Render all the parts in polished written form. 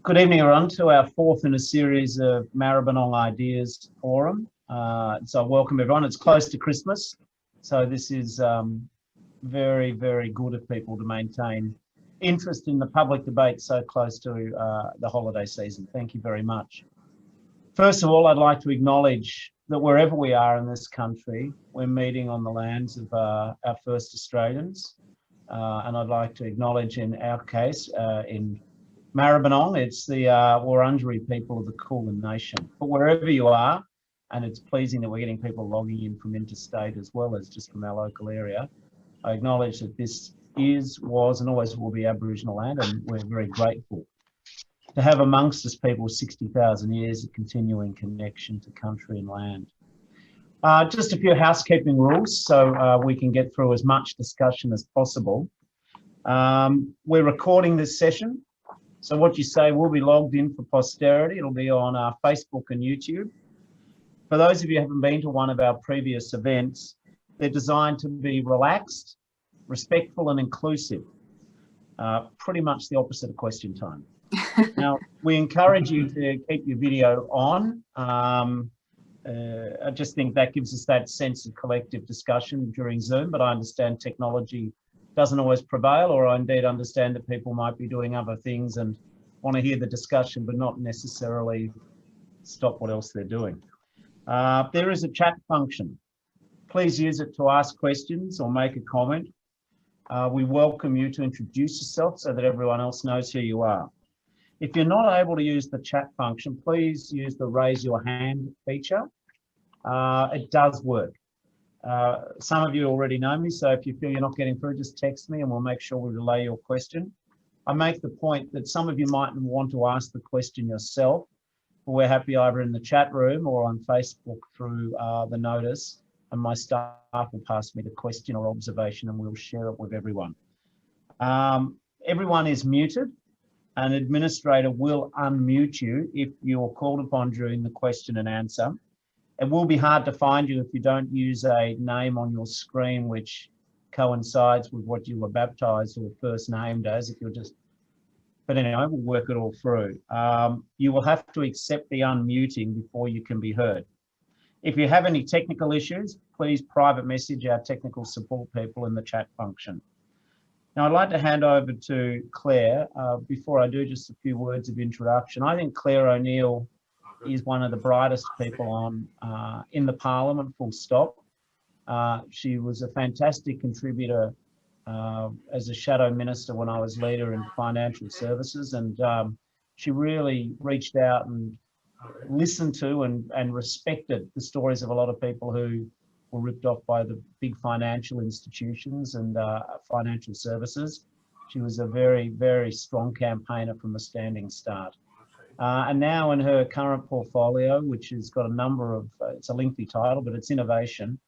Good evening, everyone, to our fourth in a series of Maribyrnong Ideas Forum. So welcome everyone. It's close to Christmas, so this is very, very good of people to maintain interest in the public debate so close to the holiday season. Thank you very much. First of all, I'd like to acknowledge that wherever we are in this country, we're meeting on the lands of our first Australians. And I'd like to acknowledge in our case, in Maribyrnong, it's the Wurundjeri people of the Kulin Nation. But wherever you are, and it's pleasing that we're getting people logging in from interstate as well as just from our local area, I acknowledge that this is, was and always will be Aboriginal land, and we're very grateful to have amongst us people with 60,000 years of continuing connection to country and land. Just a few housekeeping rules so we can get through as much discussion as possible. We're recording this session, so what you say will be logged in for posterity. It'll be on Facebook and YouTube. For those of you who haven't been to one of our previous events, they're designed to be relaxed, respectful and inclusive. Pretty much the opposite of question time. Now, we encourage you to keep your video on. I just think that gives us that sense of collective discussion during Zoom, but I understand technology doesn't always prevail, or I indeed understand that people might be doing other things and want to hear the discussion, but not necessarily stop what else they're doing. There is a chat function. Please use it to ask questions or make a comment. We welcome you to introduce yourself so that everyone else knows who you are. If you're not able to use the chat function, please use the raise your hand feature. It does work. Some of you already know me, so if you feel you're not getting through, just text me and we'll make sure we relay your question. I make the point that some of you might want to ask the question yourself, but we're happy either in the chat room or on Facebook through the notice, and my staff will pass me the question or observation and we'll share it with everyone. Everyone is muted. An administrator will unmute you if you're called upon during the question and answer. It will be hard to find you if you don't use a name on your screen which coincides with what you were baptised or first named as, if you're just, but anyway, we'll work it all through. You will have to accept the unmuting before you can be heard. If you have any technical issues, please private message our technical support people in the chat function. Now, I'd like to hand over to Clare. Before I do, just a few words of introduction. I think Clare O'Neill is one of the brightest people on in the Parliament, full stop. She was a fantastic contributor as a shadow minister when I was leader in financial services, and she really reached out and listened to and respected the stories of a lot of people who were ripped off by the big financial institutions and financial services. She was a very, very strong campaigner from a standing start. And now in her current portfolio, which has got a number of, it's a lengthy title, but it's innovation,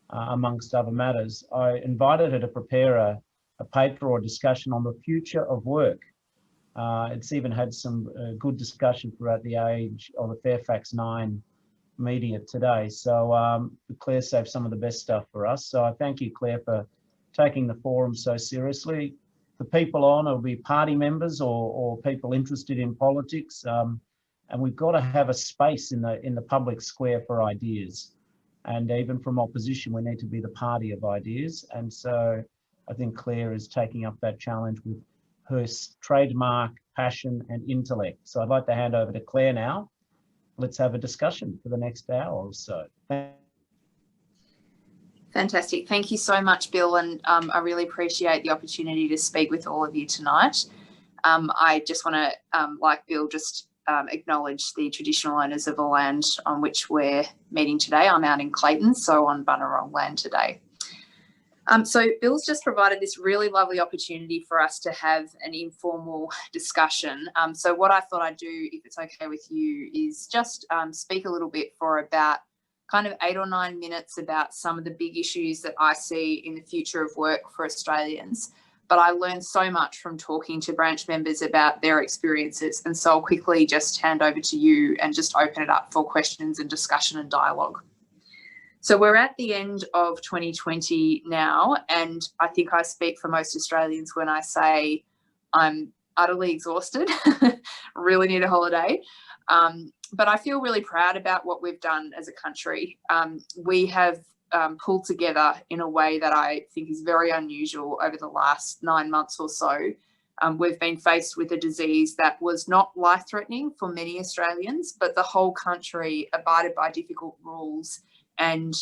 amongst other matters, I invited her to prepare a paper or discussion on the future of work. It's even had some good discussion throughout the age of the Fairfax 9 media today. So Claire saved some of the best stuff for us. So I thank you, Claire, for taking the forum so seriously. The people on will be party members or people interested in politics, and we've got to have a space in the public square for ideas. And even from opposition, we need to be the party of ideas. And so I think Claire is taking up that challenge with her trademark passion and intellect. So I'd like to hand over to Claire now. Let's have a discussion for the next hour or so. Fantastic. Thank you so much, Bill, and I really appreciate the opportunity to speak with all of you tonight. I just want to, like Bill, just acknowledge the traditional owners of the land on which we're meeting today. I'm out in Clayton, so on Bunurong land today. So Bill's just provided this really lovely opportunity for us to have an informal discussion. So what I thought I'd do, if it's okay with you, is just speak a little bit for about kind of 8 or 9 minutes about some of the big issues that I see in the future of work for Australians. But I learned so much from talking to branch members about their experiences. And so I'll quickly just hand over to you and just open it up for questions and discussion and dialogue. So we're at the end of 2020 now, and I think I speak for most Australians when I say I'm utterly exhausted, really need a holiday. But I feel really proud about what we've done as a country. We have pulled together in a way that I think is very unusual over the last 9 months or so. We've been faced with a disease that was not life-threatening for many Australians, but the whole country abided by difficult rules and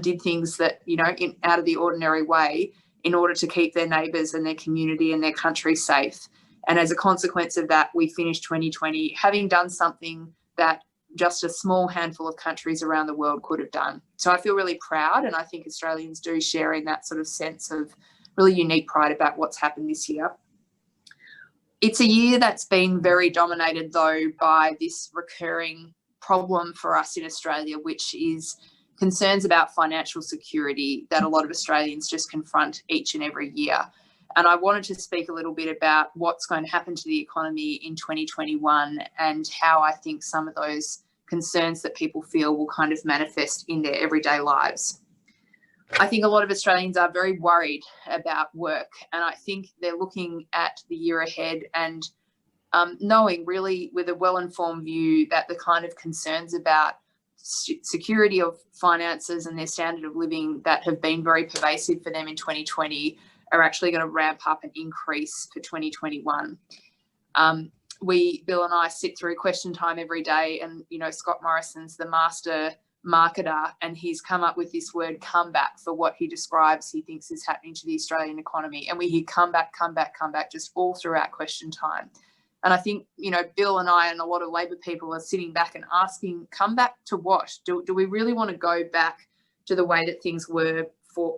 did things that, you know, out of the ordinary way in order to keep their neighbours and their community and their country safe. And as a consequence of that, we finished 2020 having done something that just a small handful of countries around the world could have done. So I feel really proud, and I think Australians do share in that sort of sense of really unique pride about what's happened this year. It's a year that's been very dominated, though, by this recurring problem for us in Australia, which is concerns about financial security that a lot of Australians just confront each and every year. And I wanted to speak a little bit about what's going to happen to the economy in 2021 and how I think some of those concerns that people feel will kind of manifest in their everyday lives. I think a lot of Australians are very worried about work, and I think they're looking at the year ahead and knowing really with a well-informed view that the kind of concerns about security of finances and their standard of living that have been very pervasive for them in 2020 are actually going to ramp up and increase for 2021. Bill and I sit through question time every day, and, you know, Scott Morrison's the master marketer, and he's come up with this word comeback for what he describes he thinks is happening to the Australian economy. And we hear comeback, comeback, comeback just all throughout question time. And I think, you know, Bill and I and a lot of Labor people are sitting back and asking, come back to what? Do we really want to go back to the way that things were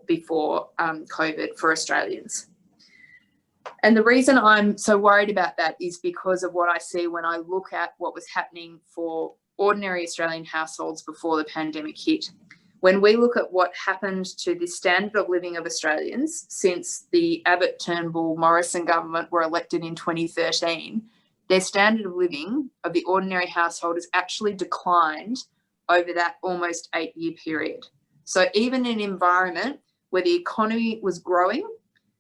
before COVID for Australians? And the reason I'm so worried about that is because of what I see when I look at what was happening for ordinary Australian households before the pandemic hit. When we look at what happened to the standard of living of Australians since the Abbott, Turnbull, Morrison government were elected in 2013, their standard of living of the ordinary household has actually declined over that almost 8-year period. So even in an environment where the economy was growing,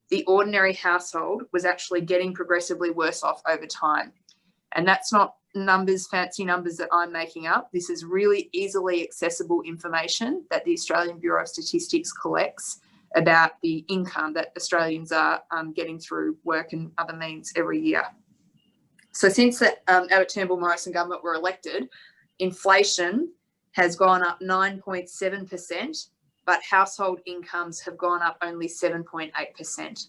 the ordinary household was actually getting progressively worse off over time. And that's not numbers, fancy numbers that I'm making up. This is really easily accessible information that the Australian Bureau of Statistics collects about the income that Australians are getting through work and other means every year. So since the Abbott, Turnbull, Morrison government were elected, inflation has gone up 9.7%, but household incomes have gone up only 7.8%.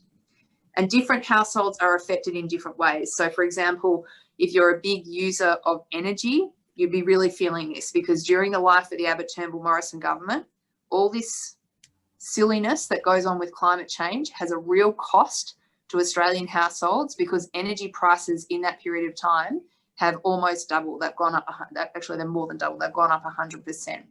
And different households are affected in different ways. So, for example, if you're a big user of energy, you'd be really feeling this, because during the life of the Abbott, Turnbull, Morrison government, all this silliness that goes on with climate change has a real cost to Australian households, because energy prices in that period of time have almost doubled. They've gone up, actually they're more than double, they've gone up 100%.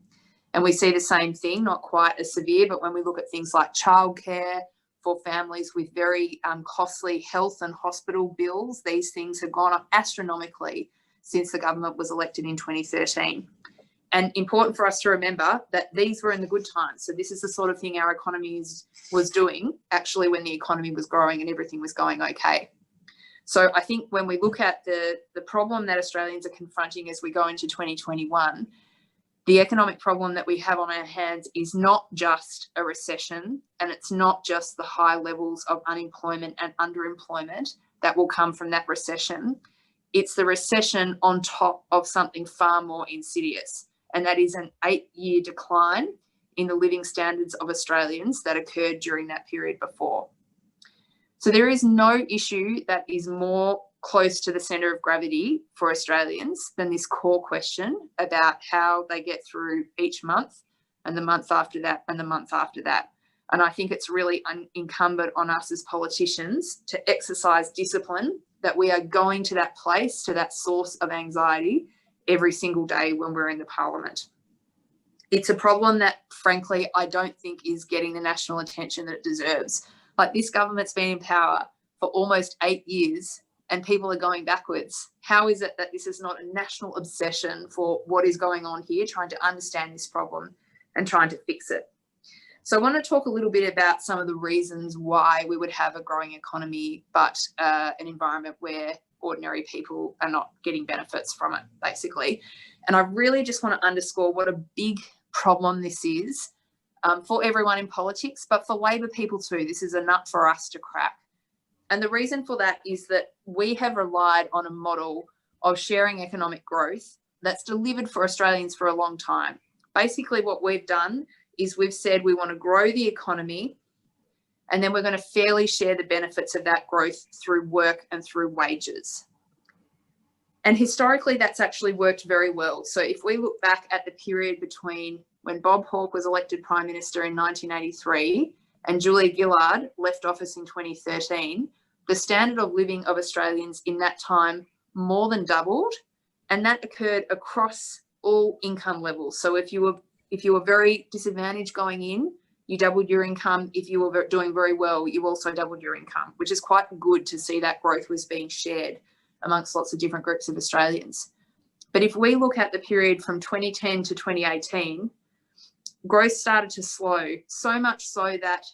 And we see the same thing, not quite as severe, but when we look at things like childcare for families with very costly health and hospital bills, these things have gone up astronomically since the government was elected in 2013. And important for us to remember that these were in the good times. So this is the sort of thing our economy was doing actually when the economy was growing and everything was going okay. So I think when we look at the problem that Australians are confronting as we go into 2021, the economic problem that we have on our hands is not just a recession, and it's not just the high levels of unemployment and underemployment that will come from that recession. It's the recession on top of something far more insidious, and that is an 8-year decline in the living standards of Australians that occurred during that period before. So there is no issue that is more close to the centre of gravity for Australians than this core question about how they get through each month and the month after that and the month after that. And I think it's really incumbent on us as politicians to exercise discipline, that we are going to that place, to that source of anxiety every single day when we're in the parliament. It's a problem that, frankly, I don't think is getting the national attention that it deserves. Like, this government's been in power for almost 8 years and people are going backwards. How is it that this is not a national obsession for what is going on here, trying to understand this problem and trying to fix it? So I want to talk a little bit about some of the reasons why we would have a growing economy, but an environment where ordinary people are not getting benefits from it, basically. And I really just want to underscore what a big problem this is for everyone in politics, but for Labor people too. This is a nut for us to crack. And the reason for that is that we have relied on a model of sharing economic growth that's delivered for Australians for a long time. Basically, what we've done is we've said we want to grow the economy, and then we're going to fairly share the benefits of that growth through work and through wages. And historically, that's actually worked very well. So if we look back at the period between when Bob Hawke was elected Prime Minister in 1983 and Julia Gillard left office in 2013, the standard of living of Australians in that time more than doubled, and that occurred across all income levels. So if you were very disadvantaged going in, you doubled your income. If you were doing very well, you also doubled your income, which is quite good to see that growth was being shared amongst lots of different groups of Australians. But if we look at the period from 2010 to 2018, growth started to slow, so much so that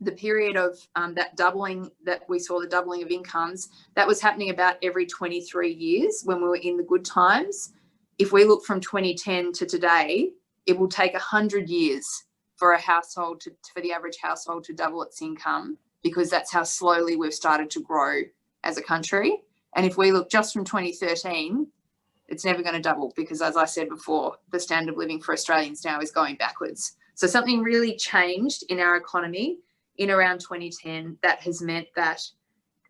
the period of that doubling that we saw, the doubling of incomes, that was happening about every 23 years when we were in the good times. If we look from 2010 to today, it will take 100 years for a household for the average household to double its income, because that's how slowly we've started to grow as a country. And if we look just from 2013, it's never going to double, because as I said before, the standard of living for Australians now is going backwards. So something really changed in our economy in around 2010 that has meant that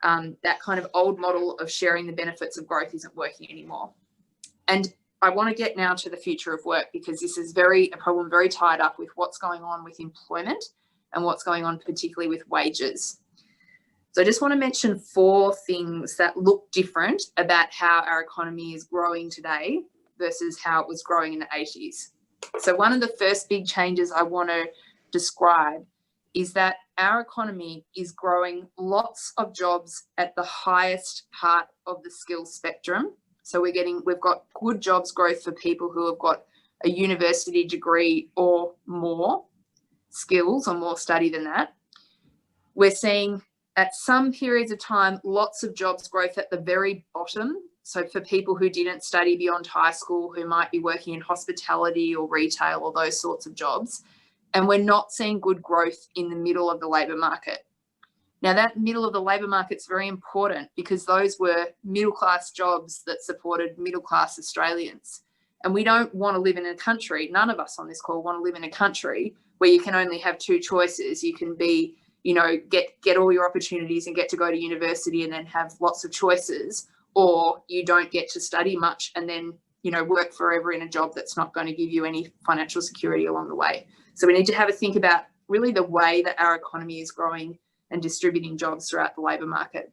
that kind of old model of sharing the benefits of growth isn't working anymore. And I want to get now to the future of work, because this is a problem very tied up with what's going on with employment and what's going on particularly with wages. So I just want to mention 4 things that look different about how our economy is growing today versus how it was growing in the 80s. So one of the first big changes I want to describe is that our economy is growing lots of jobs at the highest part of the skills spectrum. So we've got good jobs growth for people who have got a university degree or more skills or more study than that. We're seeing at some periods of time lots of jobs growth at the very bottom. So for people who didn't study beyond high school, who might be working in hospitality or retail or those sorts of jobs. And we're not seeing good growth in the middle of the labour market. Now, that middle of the labour market is very important, because those were middle-class jobs that supported middle-class Australians. And we don't want to live in a country, none of us on this call want to live in a country where you can only have 2 choices. You can be, get all your opportunities and get to go to university and then have lots of choices, or you don't get to study much and then, work forever in a job that's not going to give you any financial security along the way. So we need to have a think about really the way that our economy is growing and distributing jobs throughout the labour market.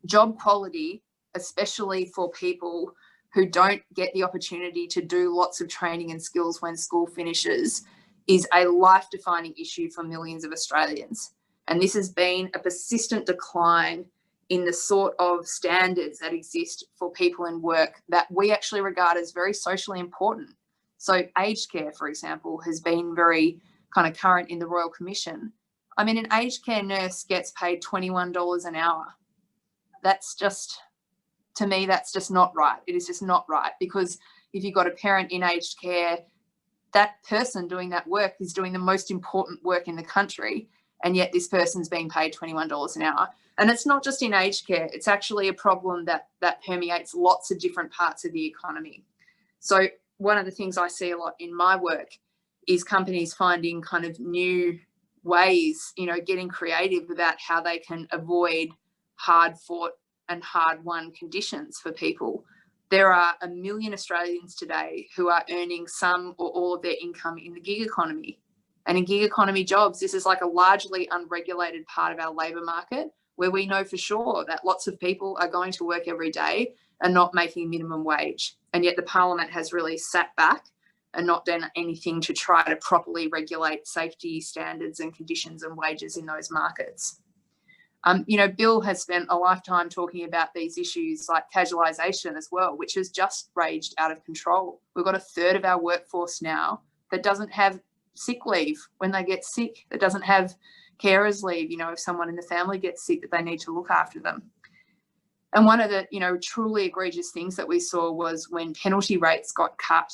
Job quality, especially for people who don't get the opportunity to do lots of training and skills when school finishes, is a life-defining issue for millions of Australians. And this has been a persistent decline in the sort of standards that exist for people in work that we actually regard as very socially important. So aged care, for example, has been very kind of current in the Royal Commission. I mean, an aged care nurse gets paid $21 an hour. That's just, to me, that's just not right. It is just not right, because if you've got a parent in aged care, that person doing that work is doing the most important work in the country, and yet this person's being paid $21 an hour. And it's not just in aged care. It's actually a problem that permeates lots of different parts of the economy. So one of the things I see a lot in my work is companies finding kind of new ways, getting creative about how they can avoid hard-fought and hard-won conditions for people. There are 1 million Australians today who are earning some or all of their income in the gig economy. And in gig economy jobs, this is like a largely unregulated part of our labour market, where we know for sure that lots of people are going to work every day and not making minimum wage. And yet the Parliament has really sat back and not done anything to try to properly regulate safety standards and conditions and wages in those markets. Bill has spent a lifetime talking about these issues like casualisation as well, which has just raged out of control. We've got 1/3 of our workforce now that doesn't have sick leave when they get sick, that doesn't have carers leave, you know, if someone in the family gets sick that they need to look after them. And one of the, you know, truly egregious things that we saw was when penalty rates got cut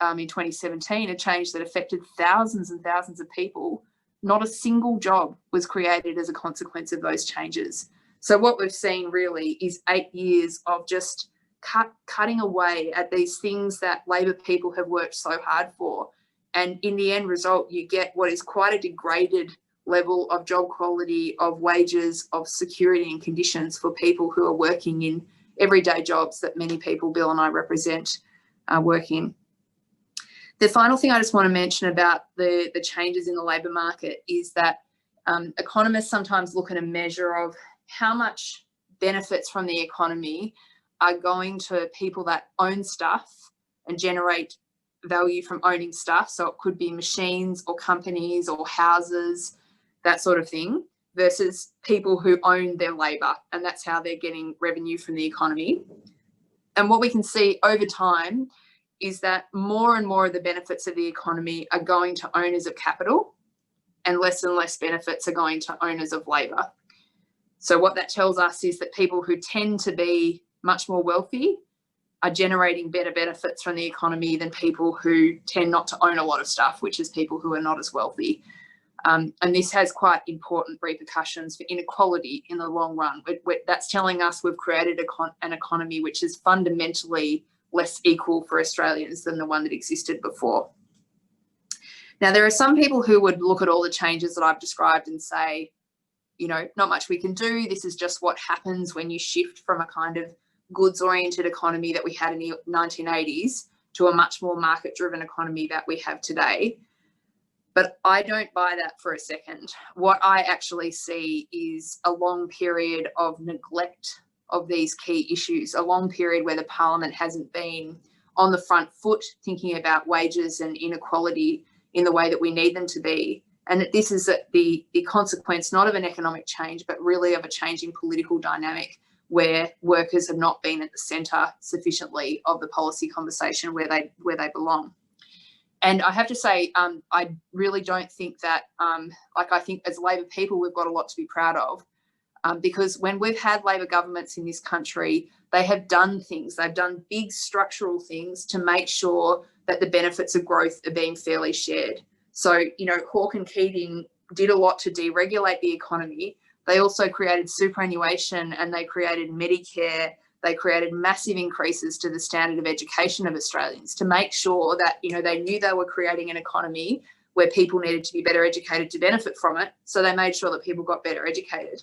in 2017, a change that affected thousands and thousands of people. Not a single job was created as a consequence of those changes. So what we've seen really is 8 years of just cutting away at these things that Labor people have worked so hard for. And in the end result, you get what is quite a degraded level of job quality, of wages, of security and conditions for people who are working in everyday jobs that many people Bill and I represent work in. The final thing I just want to mention about the changes in the labour market is that economists sometimes look at a measure of how much benefits from the economy are going to people that own stuff and generate value from owning stuff. So it could be machines or companies or houses, that sort of thing, versus people who own their labour, and that's how they're getting revenue from the economy. And what we can see over time is that more and more of the benefits of the economy are going to owners of capital, and less benefits are going to owners of labour. So what that tells us is that people who tend to be much more wealthy are generating better benefits from the economy than people who tend not to own a lot of stuff, which is people who are not as wealthy. And this has quite important repercussions for inequality in the long run. That's telling us we've created an economy which is fundamentally less equal for Australians than the one that existed before. Now, there are some people who would look at all the changes that I've described and say, you know, not much we can do. This is just what happens when you shift from a kind of goods-oriented economy that we had in the 1980s to a much more market-driven economy that we have today. But I don't buy that for a second. What I actually see is a long period of neglect of these key issues, a long period where the Parliament hasn't been on the front foot thinking about wages and inequality in the way that we need them to be. And that this is the consequence not of an economic change, but really of a changing political dynamic where workers have not been at the centre sufficiently of the policy conversation where they belong. And I have to say, I really don't think that, I think as Labor people, we've got a lot to be proud of, because when we've had Labor governments in this country, they have done things, they've done big structural things to make sure that the benefits of growth are being fairly shared. So, you know, Hawke and Keating did a lot to deregulate the economy. They also created superannuation and they created Medicare. They created massive increases to the standard of education of Australians to make sure that, you know, they knew they were creating an economy where people needed to be better educated to benefit from it. So they made sure that people got better educated.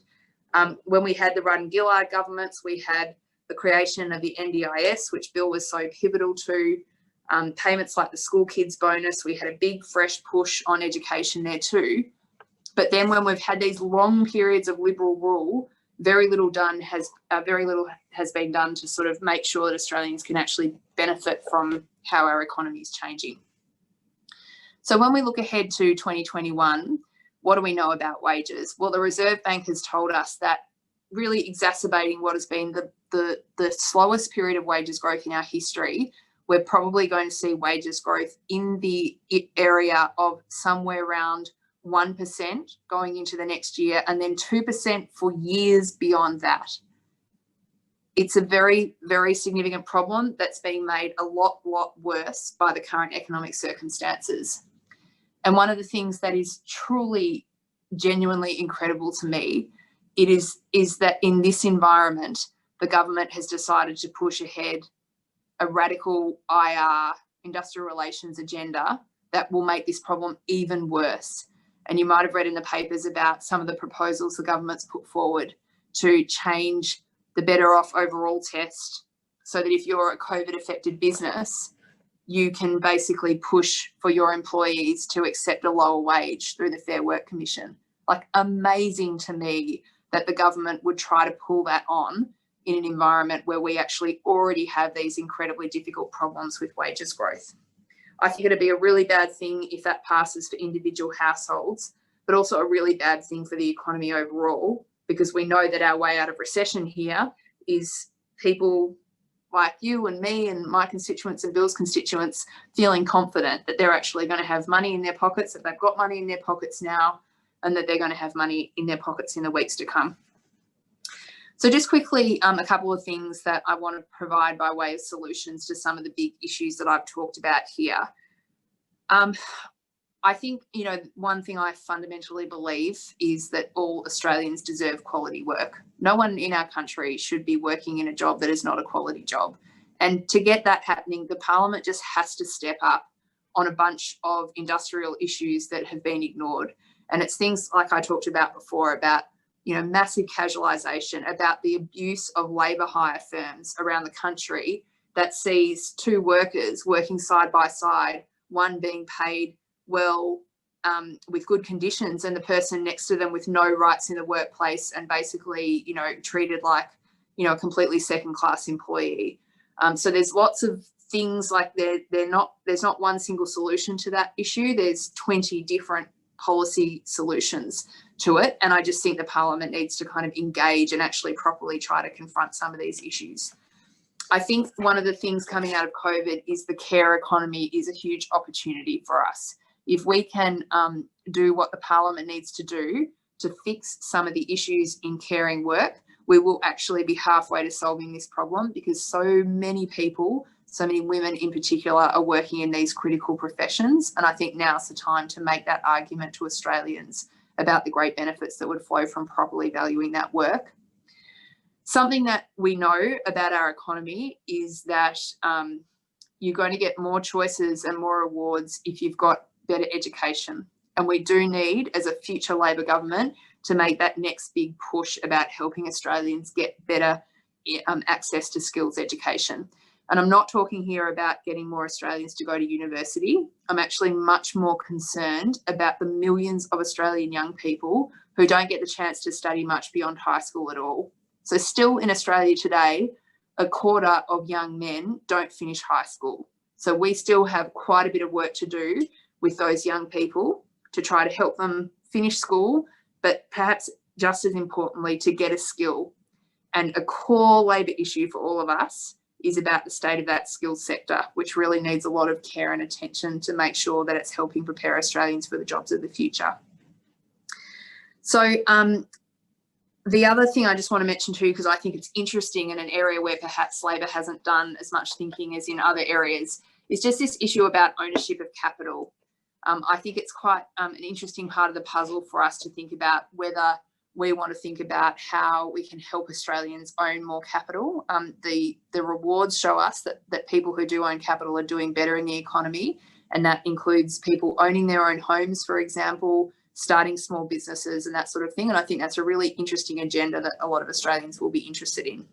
When we had the Rudd-Gillard governments, we had the creation of the NDIS, which Bill was so pivotal to, payments like the school kids bonus. We had a big fresh push on education there too. But then when we've had these long periods of Liberal rule, very little has been done to sort of make sure that Australians can actually benefit from how our economy is changing. So when we look ahead to 2021, what do we know about wages? Well, the Reserve Bank has told us that really exacerbating what has been the slowest period of wages growth in our history, we're probably going to see wages growth in the area of somewhere around 1% going into the next year, and then 2% for years beyond that. It's a very, very significant problem that's being made a lot worse by the current economic circumstances. And one of the things that is truly, genuinely incredible to me, is that in this environment, the government has decided to push ahead a radical IR, industrial relations agenda that will make this problem even worse. And you might have read in the papers about some of the proposals the government's put forward to change the better off overall test so that if you're a COVID-affected business, you can basically push for your employees to accept a lower wage through the Fair Work Commission. Like, amazing to me that the government would try to pull that on in an environment where we actually already have these incredibly difficult problems with wages growth. I think it'd be a really bad thing if that passes for individual households, but also a really bad thing for the economy overall, because we know that our way out of recession here is people like you and me and my constituents and Bill's constituents feeling confident that they're actually going to have money in their pockets, that they've got money in their pockets now, and that they're going to have money in their pockets in the weeks to come. So just quickly, a couple of things that I want to provide by way of solutions to some of the big issues that I've talked about here. I think, you know, one thing I fundamentally believe is that all Australians deserve quality work. No one in our country should be working in a job that is not a quality job. And to get that happening, the parliament just has to step up on a bunch of industrial issues that have been ignored. And it's things like I talked about before about, you know, massive casualisation, about the abuse of labour hire firms around the country that sees two workers working side by side, one being paid well with good conditions and the person next to them with no rights in the workplace and basically, you know, treated like, you know, a completely second-class employee. So there's lots of things like there's not one single solution to that issue. There's 20 different policy solutions to it. And I just think the parliament needs to kind of engage and actually properly try to confront some of these issues. I think one of the things coming out of COVID is the care economy is a huge opportunity for us. If we can do what the parliament needs to do to fix some of the issues in caring work, we will actually be halfway to solving this problem, because so many people, so many women in particular, are working in these critical professions. And I think now's the time to make that argument to Australians about the great benefits that would flow from properly valuing that work. Something that we know about our economy is that you're going to get more choices and more awards if you've got better education. And we do need, as a future Labor government, to make that next big push about helping Australians get better access to skills education. And I'm not talking here about getting more Australians to go to university. I'm actually much more concerned about the millions of Australian young people who don't get the chance to study much beyond high school at all. So still in Australia today, a quarter of young men don't finish high school. So we still have quite a bit of work to do with those young people to try to help them finish school, but perhaps just as importantly, to get a skill. And a core labour issue for all of us is about the state of that skills sector, which really needs a lot of care and attention to make sure that it's helping prepare Australians for the jobs of the future. So the other thing I just want to mention too, because I think it's interesting in an area where perhaps Labor hasn't done as much thinking as in other areas, is just this issue about ownership of capital. I think it's quite an interesting part of the puzzle for us to think about whether we want to think about how we can help Australians own more capital. The rewards show us that people who do own capital are doing better in the economy, and that includes people owning their own homes, for example, starting small businesses and that sort of thing. And I think that's a really interesting agenda that a lot of Australians will be interested in.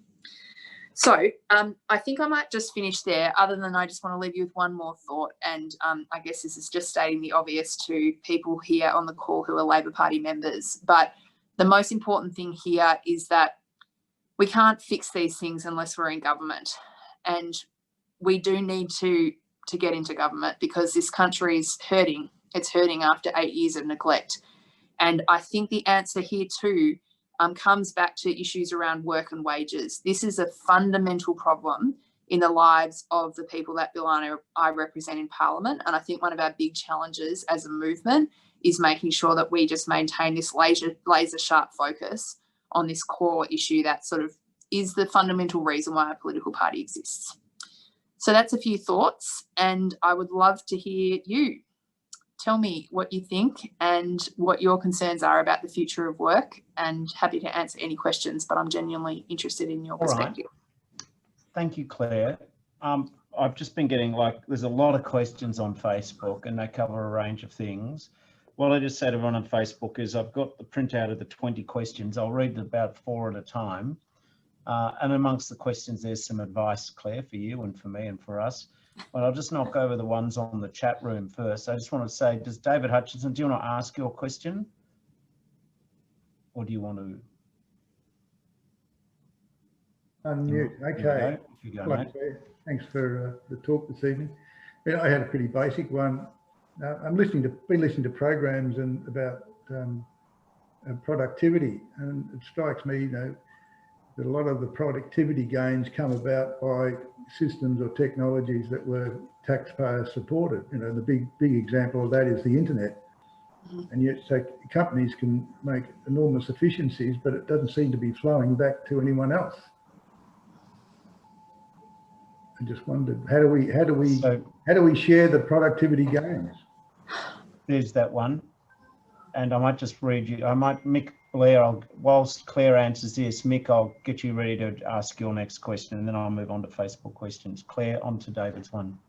So I think I might just finish there, other than I just want to leave you with one more thought. And I guess this is just stating the obvious to people here on the call who are Labor Party members. But the most important thing here is that we can't fix these things unless we're in government. And we do need to get into government, because this country is hurting. It's hurting after 8 years of neglect. And I think the answer here too comes back to issues around work and wages. This is a fundamental problem in the lives of the people that Bill and I represent in Parliament. And I think one of our big challenges as a movement is making sure that we just maintain this laser sharp focus on this core issue that sort of is the fundamental reason why our political party exists. So that's a few thoughts, and I would love to hear you. Tell me what you think and what your concerns are about the future of work, and happy to answer any questions, but I'm genuinely interested in your perspective. Right. Thank you, Claire. I've just been getting, there's a lot of questions on Facebook and they cover a range of things. What I just said to everyone on Facebook is I've got the printout of the 20 questions. I'll read about 4 at a time. And amongst the questions, there's some advice, Claire, for you and for me and for us. But I'll just knock over the ones on the chat room first. I just want to say, does David Hutchinson, do you want to ask your question? Or do you want to? Unmute, okay. You go, Mate. Thanks for the talk this evening. Yeah, I had a pretty basic one. I'm been listening to programs and about productivity, and it strikes me, the that a lot of the productivity gains come about by systems or technologies that were taxpayer supported. You know, the big example of that is the internet. And yet, so companies can make enormous efficiencies, but it doesn't seem to be flowing back to anyone else. I just wondered, how do we share the productivity gains? There's that one, and I might just read you. Mick, Blair. Whilst Claire answers this, Mick, I'll get you ready to ask your next question, and then I'll move on to Facebook questions. Claire, on to David's one.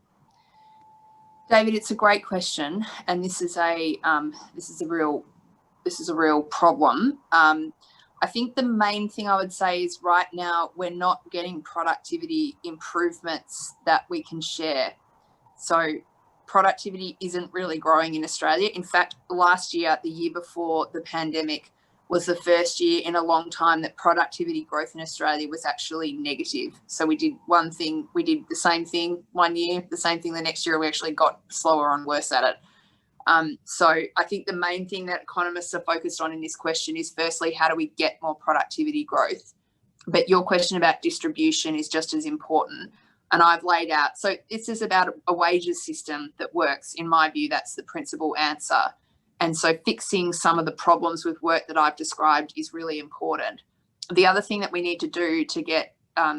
David, it's a great question, and this is a real problem. I think the main thing I would say is right now we're not getting productivity improvements that we can share. So productivity isn't really growing in Australia. In fact, last year, the year before the pandemic, was the first year in a long time that productivity growth in Australia was actually negative. So we did one thing, we did the same thing one year, the same thing the next year, we actually got slower and worse at it. So I think the main thing that economists are focused on in this question is firstly, how do we get more productivity growth? But your question about distribution is just as important. And I've laid out, so this is about a wages system that works. In my view, that's the principal answer. And so fixing some of the problems with work that I've described is really important. The other thing that we need to do to get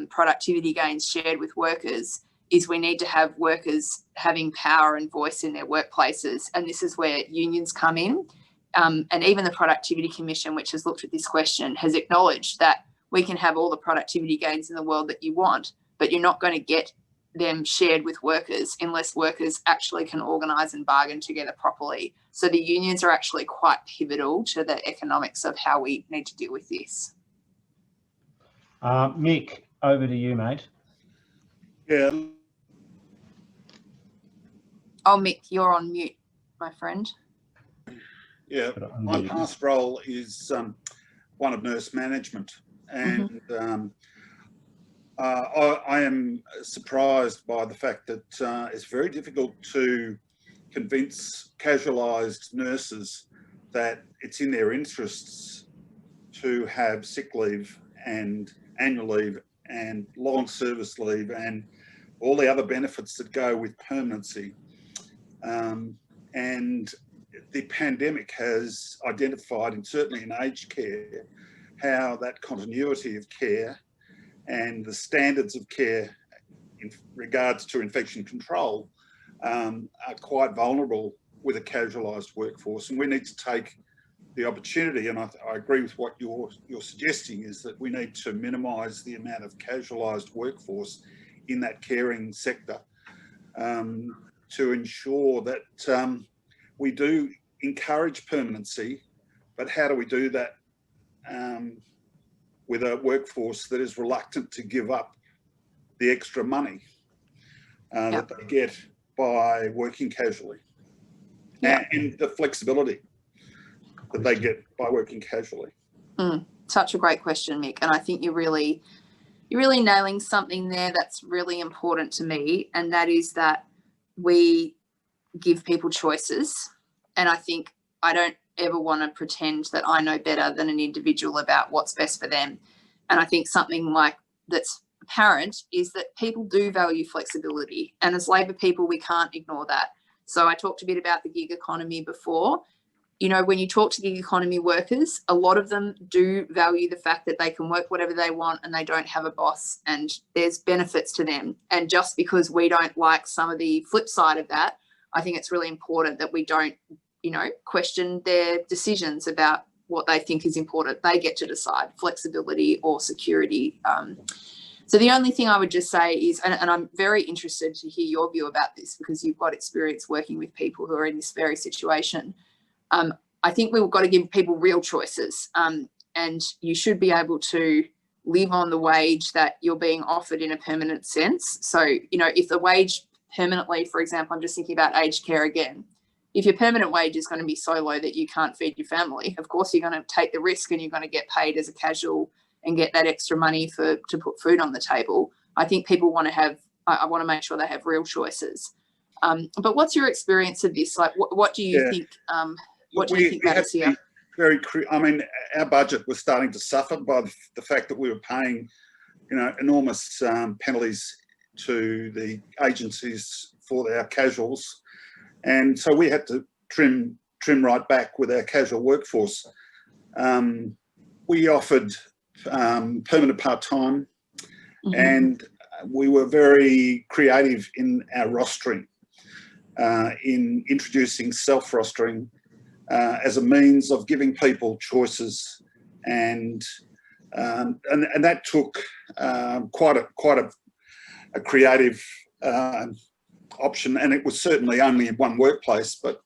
productivity gains shared with workers is we need to have workers having power and voice in their workplaces. And this is where unions come in. And even the Productivity Commission, which has looked at this question, has acknowledged that we can have all the productivity gains in the world that you want, but you're not going to get them shared with workers unless workers actually can organise and bargain together properly. So the unions are actually quite pivotal to the economics of how we need to deal with this. Mick, over to you, mate. Yeah. Oh, Mick, you're on mute, my friend. Yeah, my past role is one of nurse management, and I am surprised by the fact that it's very difficult to convince casualised nurses that it's in their interests to have sick leave and annual leave and long service leave and all the other benefits that go with permanency. And the pandemic has identified, and certainly in aged care, how that continuity of care and the standards of care in regards to infection control are quite vulnerable with a casualised workforce. And we need to take the opportunity, and I agree with what you're suggesting, is that we need to minimise the amount of casualised workforce in that caring sector to ensure that we do encourage permanency. But how do we do that with a workforce that is reluctant to give up the extra money that they get by working casually, and the flexibility that they get by working casually? Such a great question, Mick. And I think you're really nailing something there that's really important to me, and that is that we give people choices. And I think I don't ever want to pretend that I know better than an individual about what's best for them. And I think something like that's apparent is that people do value flexibility. And as Labor people, we can't ignore that. So I talked a bit about the gig economy before. You know, when you talk to gig economy workers, a lot of them do value the fact that they can work whatever they want and they don't have a boss, and there's benefits to them. And just because we don't like some of the flip side of that, I think it's really important that we don't, you know, question their decisions about what they think is important. They get to decide flexibility or security. So the only thing I would just say is, and I'm very interested to hear your view about this because you've got experience working with people who are in this very situation. I think we've got to give people real choices, and you should be able to live on the wage that you're being offered in a permanent sense. So, you know, if the wage permanently, for example, I'm just thinking about aged care again, if your permanent wage is going to be so low that you can't feed your family, of course you're going to take the risk and you're going to get paid as a casual and get that extra money to put food on the table. I think people want to have, I want to make sure they have real choices. But what's your experience of this? Like, what do you think? What do you think matters here? I mean, our budget was starting to suffer by the fact that we were paying, you know, enormous penalties to the agencies for our casuals, and so we had to trim right back with our casual workforce. We offered permanent part-time, and we were very creative in our rostering, in introducing self-rostering as a means of giving people choices, and that took quite a creative option, and it was certainly only in one workplace, but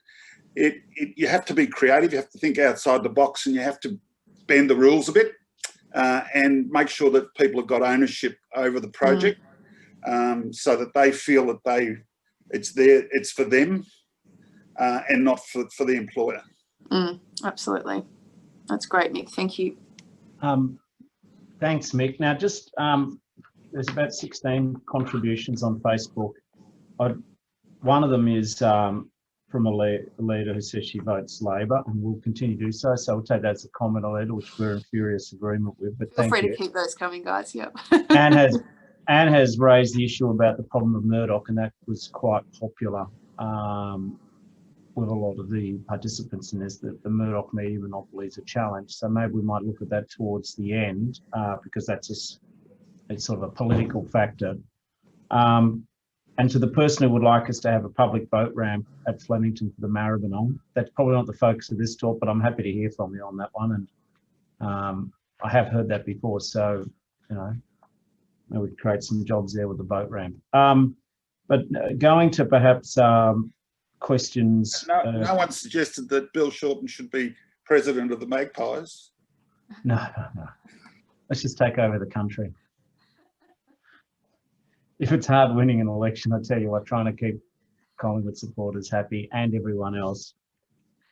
you have to be creative, you have to think outside the box, and you have to bend the rules a bit and make sure that people have got ownership over the project, so that they feel that it's for them and not for the employer. Absolutely. That's great, Mick. Thank you. Thanks, Mick. Now, just there's about 16 contributions on Facebook. One of them is from a leader who says she votes Labor and will continue to do so. So we'll take that as a comment, a leader, which we're in furious agreement with. But Feel free to keep those coming, guys. Yep. Anne has raised the issue about the problem of Murdoch, and that was quite popular with a lot of the participants in this, that the Murdoch media monopoly is a challenge. So maybe we might look at that towards the end, because that's it's sort of a political factor. And to the person who would like us to have a public boat ramp at Flemington for the Maribyrnong, that's probably not the focus of this talk, but I'm happy to hear from you on that one. And I have heard that before, so, you know, maybe we could create some jobs there with the boat ramp. But going to perhaps questions. No one suggested that Bill Shorten should be president of the Magpies. No. Let's just take over the country. If it's hard winning an election, I tell you what, trying to keep Collingwood supporters happy and everyone else.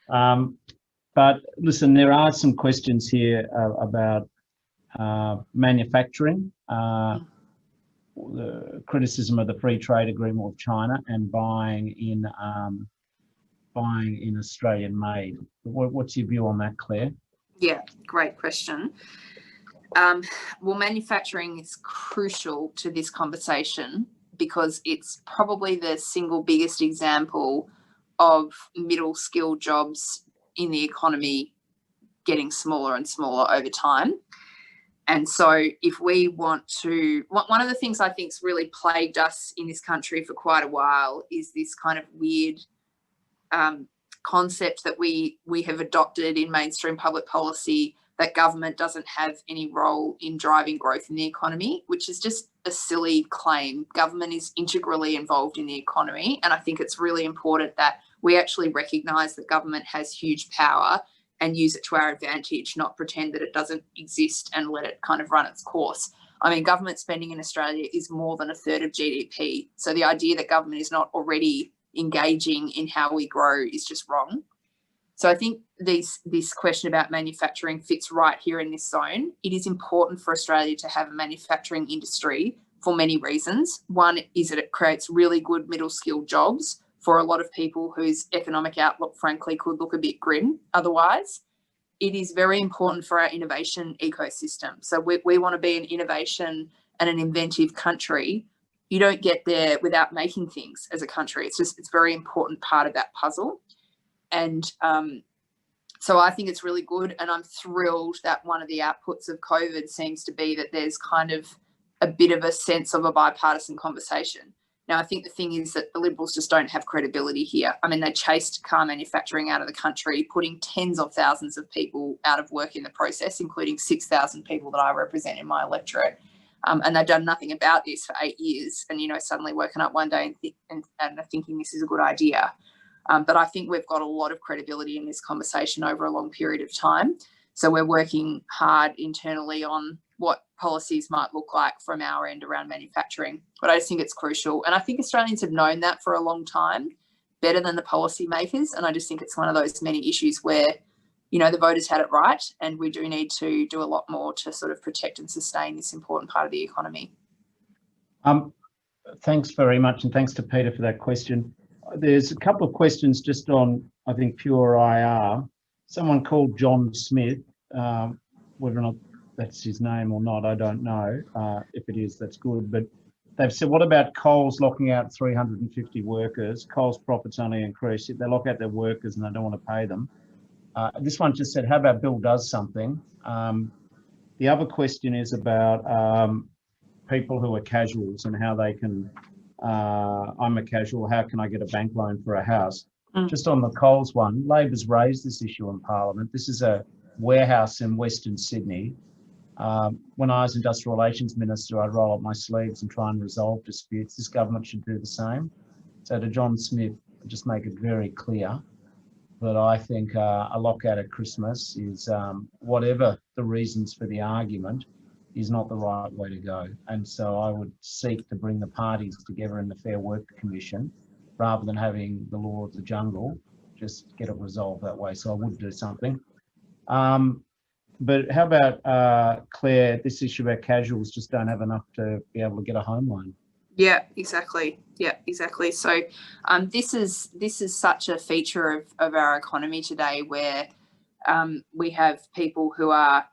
But listen, there are some questions here about manufacturing, the criticism of the free trade agreement with China, and buying in Australian made. What's your view on that, Claire? Yeah, great question. Well, manufacturing is crucial to this conversation because it's probably the single biggest example of middle skill jobs in the economy getting smaller and smaller over time. And so if we want to, one of the things I think's really plagued us in this country for quite a while is this kind of weird concept that we have adopted in mainstream public policy that government doesn't have any role in driving growth in the economy, which is just a silly claim. Government is integrally involved in the economy, and I think it's really important that we actually recognise that government has huge power and use it to our advantage, not pretend that it doesn't exist and let it kind of run its course. I mean, government spending in Australia is more than a third of GDP. So the idea that government is not already engaging in how we grow is just wrong. So I think this question about manufacturing fits right here in this zone. It is important for Australia to have a manufacturing industry for many reasons. One is that it creates really good middle skilled jobs for a lot of people whose economic outlook, frankly, could look a bit grim otherwise. It is very important for our innovation ecosystem. So we want to be an innovation and an inventive country. You don't get there without making things as a country. It's a very important part of that puzzle. And so I think it's really good, and I'm thrilled that one of the outputs of COVID seems to be that there's kind of a bit of a sense of a bipartisan conversation. Now, I think the thing is that the Liberals just don't have credibility here. I mean, they chased car manufacturing out of the country, putting tens of thousands of people out of work in the process, including 6,000 people that I represent in my electorate. And they've done nothing about this for 8 years, and, you know, suddenly woken up one day and thinking this is a good idea. But I think we've got a lot of credibility in this conversation over a long period of time. So we're working hard internally on what policies might look like from our end around manufacturing. But I just think it's crucial. And I think Australians have known that for a long time, better than the policymakers. And I just think it's one of those many issues where, you know, the voters had it right, and we do need to do a lot more to sort of protect and sustain this important part of the economy. Thanks very much, and thanks to Peter for that question. There's a couple of questions just on, I think, pure IR. someone called John Smith, whether or not that's his name or not, I don't know. If it is, that's good. But they've said, what about Coles locking out 350 workers? Coles profits only increase if they lock out their workers and they don't want to pay them. This one just said, how about Bill does something? The other question is about people who are casuals and how they can, I'm a casual, how can I get a bank loan for a house? Just on the Coles one, Labor's raised this issue in Parliament. This is a warehouse in Western Sydney. When I was Industrial Relations Minister, I'd roll up my sleeves and try and resolve disputes. This government should do the same. So to John Smith, just make it very clear that I think a lockout at Christmas is, whatever the reasons for the argument, is not the right way to go. And so I would seek to bring the parties together in the Fair Work Commission rather than having the law of the jungle, just get it resolved that way. So I would do something. But how about, Claire, this issue about casuals just don't have enough to be able to get a home loan? Yeah, exactly. Yeah, exactly. So this is such a feature of our economy today where we have people who are,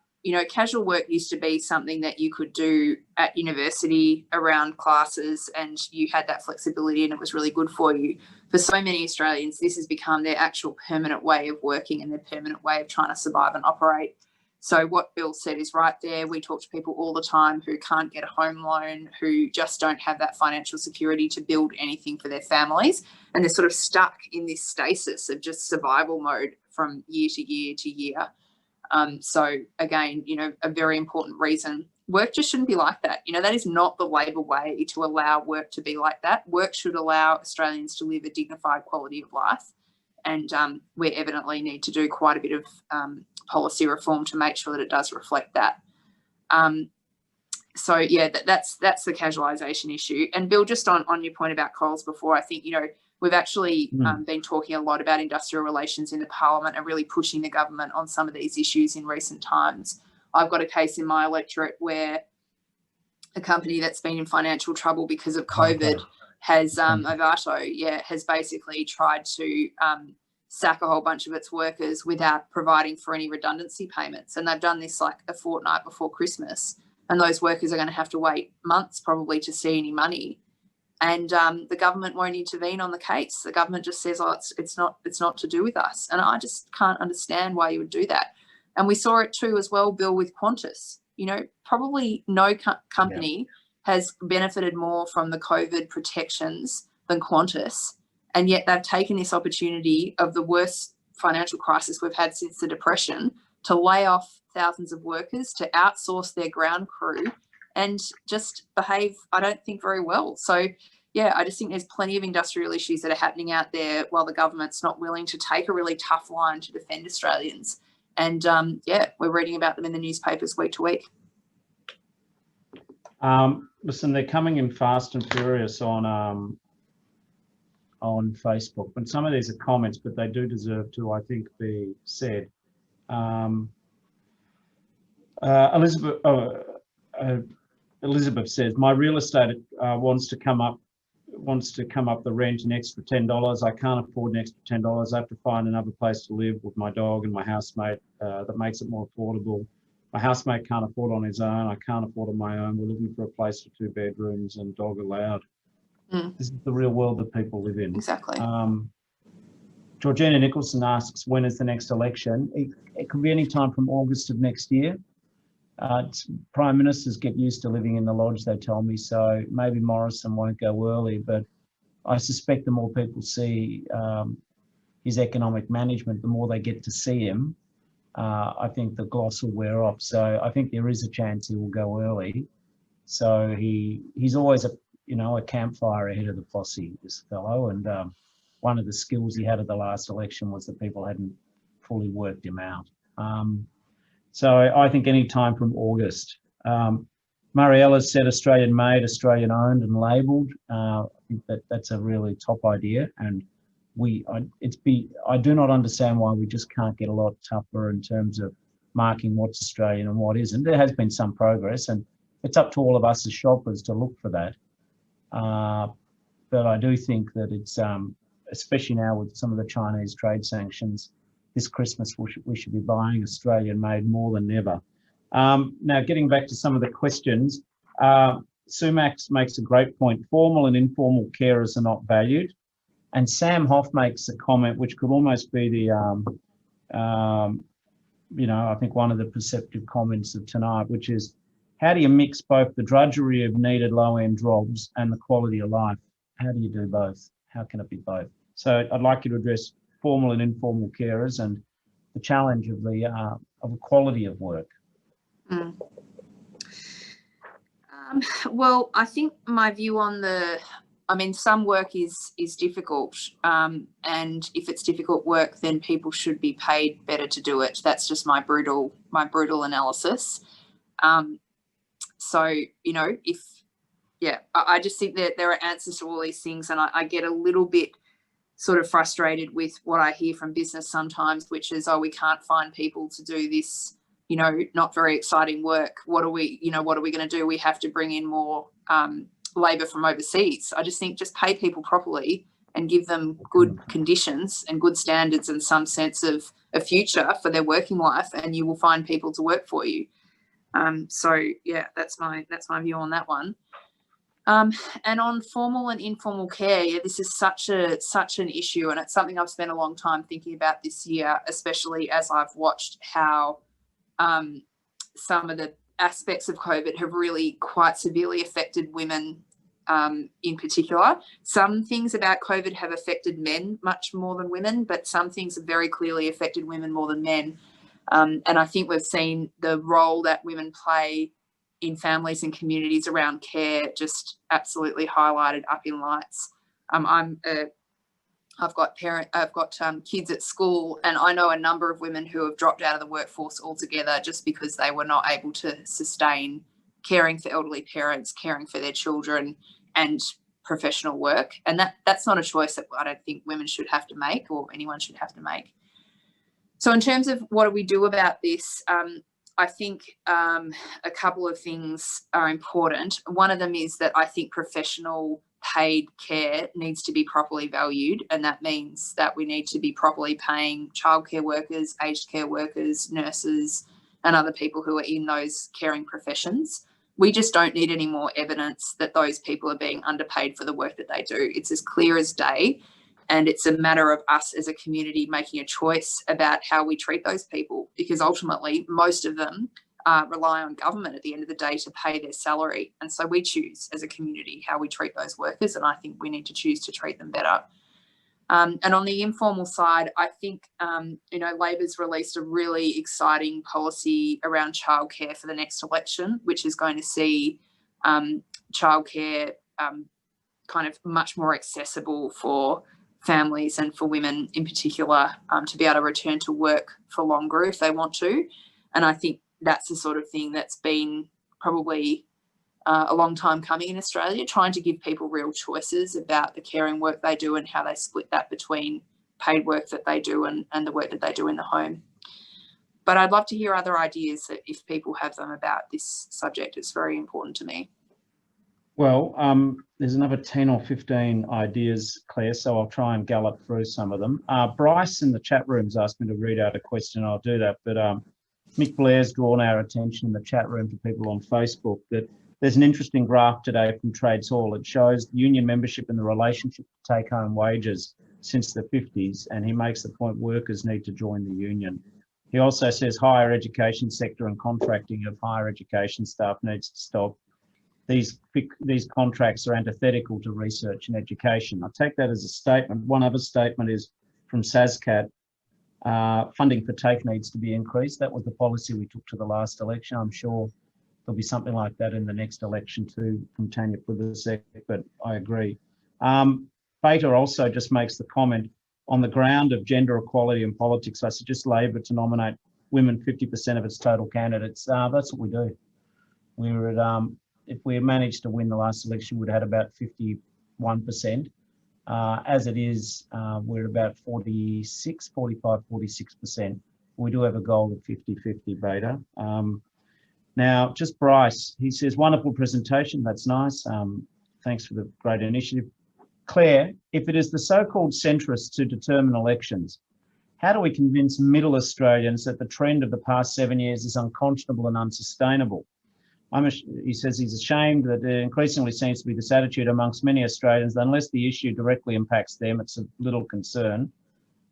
casual work used to be something that you could do at university around classes and you had that flexibility and it was really good for you. For so many Australians, this has become their actual permanent way of working and their permanent way of trying to survive and operate. So what Bill said is right there. We talk to people all the time who can't get a home loan, who just don't have that financial security to build anything for their families. And they're sort of stuck in this stasis of just survival mode from year to year to year. So again, a very important reason. Work just shouldn't be like that. That is not the Labor way to allow work to be like that. Work should allow Australians to live a dignified quality of life. And we evidently need to do quite a bit of policy reform to make sure that it does reflect that. So yeah, that's the casualisation issue. And Bill, just on your point about Coles before, I think we've actually been talking a lot about industrial relations in the Parliament and really pushing the government on some of these issues in recent times. I've got a case in my electorate where a company that's been in financial trouble because of COVID has Avato, has basically tried to sack a whole bunch of its workers without providing for any redundancy payments. And they've done this like a fortnight before Christmas. And those workers are going to have to wait months probably to see any money. And the government won't intervene on the case. The government just says, oh, it's not to do with us. And I just can't understand why you would do that. And we saw it too as well, Bill, with Qantas. Probably no company has benefited more from the COVID protections than Qantas. And yet they've taken this opportunity of the worst financial crisis we've had since the Depression to lay off thousands of workers, to outsource their ground crew and just behave, I don't think, very well. So, yeah, I just think there's plenty of industrial issues that are happening out there while the government's not willing to take a really tough line to defend Australians. And, we're reading about them in the newspapers week to week. Listen, they're coming in fast and furious on Facebook. And some of these are comments, but they do deserve to, I think, be said. Elizabeth says, my real estate wants to come up the rent an extra $10. I can't afford an extra $10. I have to find another place to live with my dog and my housemate that makes it more affordable. My housemate can't afford on his own. I can't afford on my own. We're looking for a place with 2 bedrooms and dog allowed. This is the real world that people live in. Exactly. Georgina Nicholson asks, when is the next election? It could be any time from August of next year. Prime ministers get used to living in the lodge, they tell me, so maybe Morrison won't go early, but I suspect the more people see his economic management, the more they get to see him. I think the gloss will wear off. So I think there is a chance he will go early. So he's always a campfire ahead of the posse, this fellow. And one of the skills he had at the last election was that people hadn't fully worked him out. So I think any time from August. Mariella said Australian made, Australian owned and labelled. I think that's a really top idea. And I do not understand why we just can't get a lot tougher in terms of marking what's Australian and what isn't. There has been some progress, and it's up to all of us as shoppers to look for that. But I do think that it's, especially now with some of the Chinese trade sanctions, this Christmas we should be buying Australian made more than ever. Now, getting back to some of the questions, Sumax makes a great point. Formal and informal carers are not valued. And Sam Hoff makes a comment which could almost be the, I think one of the perceptive comments of tonight, which is, how do you mix both the drudgery of needed low-end jobs and the quality of life? How do you do both? How can it be both? So I'd like you to address formal and informal carers and the challenge of the quality of work. Well, I think my view on some work is difficult, and if it's difficult work, then people should be paid better to do it. That's just my brutal analysis. So, I just think that there are answers to all these things, and I get a little bit sort of frustrated with what I hear from business sometimes, which is, we can't find people to do this, not very exciting work. What are we going to do? We have to bring in more labour from overseas. I just think just pay people properly and give them good conditions and good standards and some sense of a future for their working life, and you will find people to work for you. So yeah, that's my view on that one. And on formal and informal care, this is such an issue, and it's something I've spent a long time thinking about this year, especially as I've watched how some of the aspects of COVID have really quite severely affected women in particular. Some things about COVID have affected men much more than women, but some things have very clearly affected women more than men. And I think we've seen the role that women play in families and communities around care just absolutely highlighted up in lights. I've got kids at school, and I know a number of women who have dropped out of the workforce altogether just because they were not able to sustain caring for elderly parents, caring for their children, and professional work. And that's not a choice that I don't think women should have to make, or anyone should have to make. So in terms of what do we do about this, I think a couple of things are important. One of them is that I think professional paid care needs to be properly valued, and that means that we need to be properly paying childcare workers, aged care workers, nurses, and other people who are in those caring professions. We just don't need any more evidence that those people are being underpaid for the work that they do. It's as clear as day, and it's a matter of us as a community making a choice about how we treat those people, because ultimately most of them rely on government at the end of the day to pay their salary. And so we choose as a community how we treat those workers, and I think we need to choose to treat them better. And on the informal side, I think, Labor's released a really exciting policy around childcare for the next election, which is going to see childcare kind of much more accessible for families and for women in particular, to be able to return to work for longer if they want to. And I think that's the sort of thing that's been probably a long time coming in Australia, trying to give people real choices about the caring work they do and how they split that between paid work that they do and the work that they do in the home. But I'd love to hear other ideas if people have them about this subject. It's very important to me. Well, there's another 10 or 15 ideas, Claire, so I'll try and gallop through some of them. Bryce in the chat room's asked me to read out a question. I'll do that, but Mick Blair's drawn our attention in the chat room to people on Facebook that there's an interesting graph today from Trades Hall. It shows union membership and the relationship to take-home wages since the 50s, and he makes the point workers need to join the union. He also says higher education sector and contracting of higher education staff needs to stop. These contracts are antithetical to research and education. I take that as a statement. One other statement is from SASCAT. Funding for TAFE needs to be increased. That was the policy we took to the last election. I'm sure there'll be something like that in the next election too from Tanya Plibersek, but I agree. Beta also just makes the comment, on the ground of gender equality in politics, I suggest Labor to nominate women 50% of its total candidates. That's what we do. We're at, if we managed to win the last election, we'd had about 51%. As it is, we're about 46, 45, 46%. We do have a goal of 50-50 Beta. Now, just Bryce, he says, wonderful presentation. That's nice. Thanks for the great initiative. Claire, if it is the so-called centrists who determine elections, How do we convince middle Australians that the trend of the past 7 years is unconscionable and unsustainable? He says he's ashamed that there increasingly seems to be this attitude amongst many Australians that unless the issue directly impacts them, it's of little concern.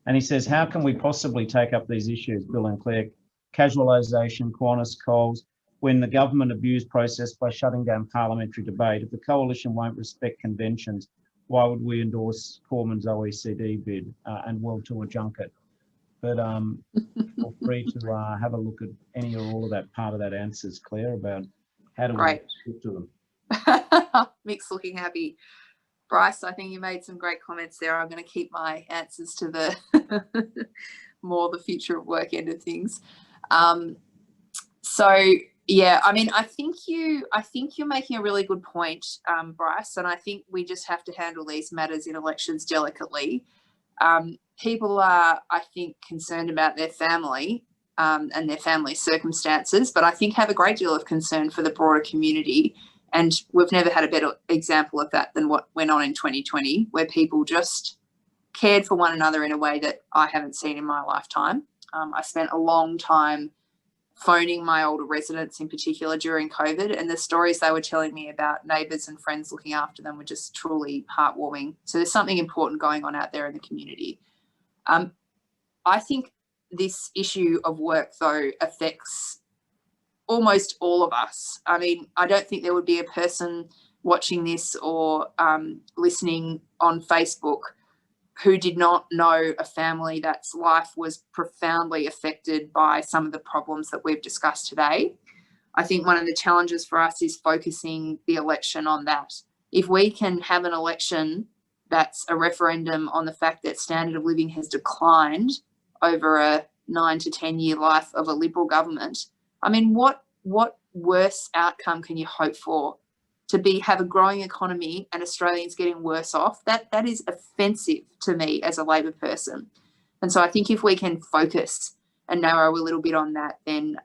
And he says, how can we possibly take up these issues, Bill and Clare? Casualisation, Qantas, Coles, when the government abused process by shutting down parliamentary debate. If the coalition won't respect conventions, why would we endorse Cormann's OECD bid and World Tour junket? But feel free to have a look at any or all of that part of that answers, Clare, about how do we speak to them. Mick's looking happy. Bryce, I think you made some great comments there. I'm going to keep my answers to the more the future of work end of things. So yeah, I mean, I think you're making a really good point, Bryce, and I think we just have to handle these matters in elections delicately. People are, I think, concerned about their family and their family circumstances, but I think have a great deal of concern for the broader community. And we've never had a better example of that than what went on in 2020, where people just cared for one another in a way that I haven't seen in my lifetime. I spent a long time phoning my older residents in particular during COVID, and the stories they were telling me about neighbours and friends looking after them were just truly heartwarming. So there's something important going on out there in the community. I think this issue of work, though, affects almost all of us. I mean, I don't think there would be a person watching this or listening on Facebook who did not know a family that's life was profoundly affected by some of the problems that we've discussed today. I think one of the challenges for us is focusing the election on that. If we can have an election that's a referendum on the fact that standard of living has declined over a 9 to 10 year life of a Liberal government, I mean, what worse outcome can you hope for? To have a growing economy and Australians getting worse off, that is offensive to me as a Labor person. And so I think if we can focus and narrow a little bit on that, then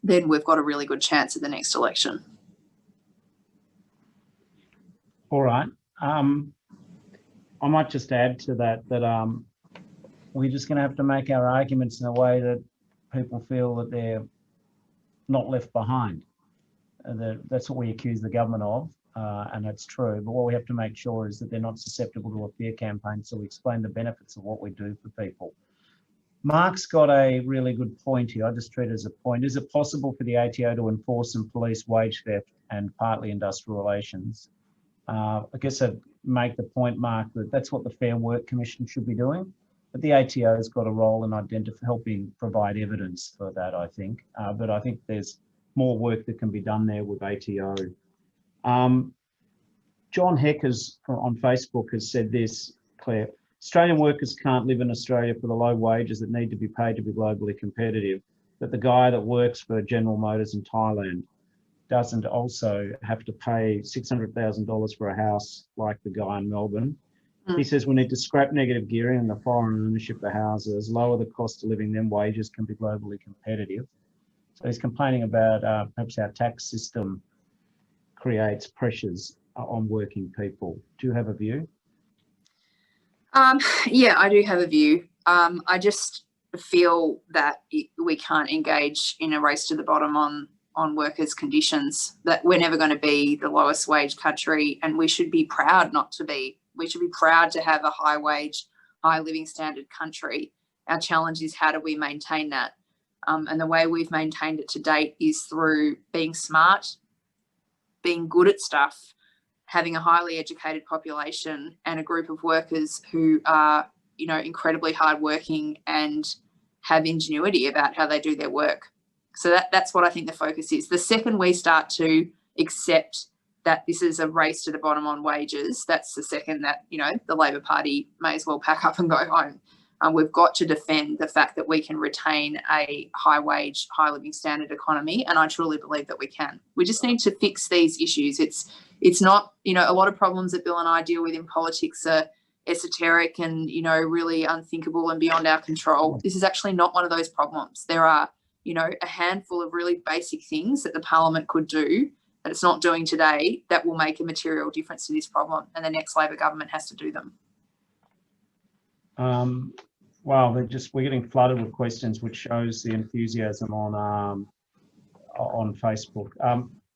we've got a really good chance at the next election. All right. I might just add to that we're just going to have to make our arguments in a way that people feel that they're not left behind. That's what we accuse the government of, and that's true. But what we have to make sure is that they're not susceptible to a fear campaign, so we explain the benefits of what we do for people. Mark's got a really good point here. I just treat it as a point. Is it possible for the ATO to enforce and police wage theft and partly industrial relations? I guess I'd make the point, Mark, that that's what the Fair Work Commission should be doing. But the ATO has got a role in helping provide evidence for that, I think. But I think there's more work that can be done there with ATO. John Heck on Facebook has said this, Clare: Australian workers can't live in Australia for the low wages that need to be paid to be globally competitive, but the guy that works for General Motors in Thailand doesn't also have to pay $600,000 for a house like the guy in Melbourne. He says we need to scrap negative gearing and the foreign ownership of houses, lower the cost of living, then wages can be globally competitive. So he's complaining about perhaps our tax system creates pressures on working people. Do you have a view? Yeah, I do have a view. I just feel that we can't engage in a race to the bottom on workers' conditions, that we're never going to be the lowest wage country, and we should be proud not to be. We should be proud to have a high wage, high living standard country. Our challenge is how do we maintain that? And the way we've maintained it to date is through being smart, being good at stuff, having a highly educated population and a group of workers who are, incredibly hardworking and have ingenuity about how they do their work. So that's what I think the focus is. The second we start to accept that this is a race to the bottom on wages, that's the second that, the Labor Party may as well pack up and go home. We've got to defend the fact that we can retain a high wage, high living standard economy, and I truly believe that we can. We just need to fix these issues. It's not, a lot of problems that Bill and I deal with in politics are esoteric and, really unthinkable and beyond our control. This is actually not one of those problems. There are, a handful of really basic things that the Parliament could do that it's not doing today that will make a material difference to this problem, and the next Labor government has to do them. Wow, we're getting flooded with questions, which shows the enthusiasm on Facebook.